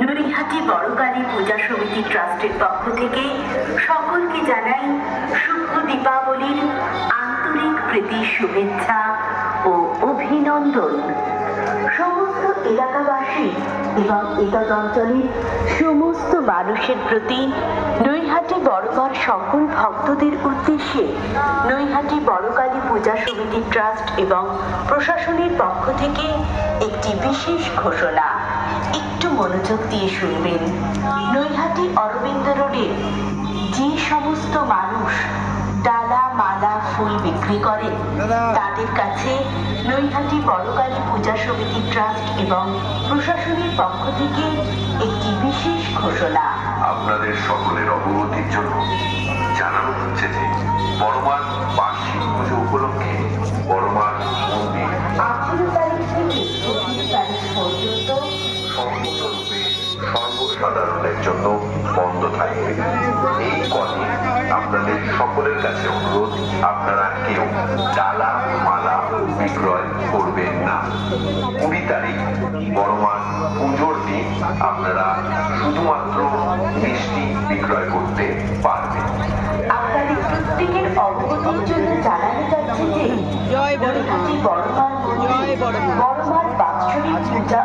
নৈহাটি বড়কালী পূজা সমিতি ট্রাস্টের পক্ষ থেকে সকলকে জানাই শুভ দীপাবলির আন্তরিক প্রীতি শুভেচ্ছা ও অভিনন্দন। সমস্ত এলাকাবাসী এবং এতদ অঞ্চলের সমস্ত মানুষের প্রতি নৈহাটি বড়মার সকল ভক্তদের উদ্দেশ্যে নৈহাটি বড়কালী পূজা সমিতি ট্রাস্ট এবং প্রশাসনের পক্ষ থেকে একটি বিশেষ ঘোষণা। একটু মনোযোগ দিয়ে শুনবেন। নৈহাটি অরবিন্দ রোডে যে সমস্ত মানুষ ডালা মালা ফুল বিক্রি করেন তাদের কাছে নৈহাটি বড়কালী পূজা সমিতি ট্রাস্ট এবং প্রশাসনের পক্ষ থেকে একটি বিশেষ ঘোষণা। আপনাদের সকলের অবগতির জন্য জানানো হচ্ছে যে বড়মার বার্ষিক পুজো উপলক্ষে বড়মার মন্দির 18 তারিখ থেকে 25 তারিখ পর্যন্ত সম্পূর্ণরূপে সর্বসাধারণের জন্য বন্ধ থাকবে। এই কদিন আপনাদের সকলের কাছে অনুরোধ, আপনারা কেউ ডালা মালা বিক্রয় করবেন না। 20 তারিখ বড়মার পুজোর দিন আপনারা শুধুমাত্র মিষ্টি বিক্রয় করতে পারবেন। আপনাদের প্রত্যেকের অবগতির জন্য জানানো যাচ্ছে যে নৈহাটি বড়মার বাৎসরিক পূজা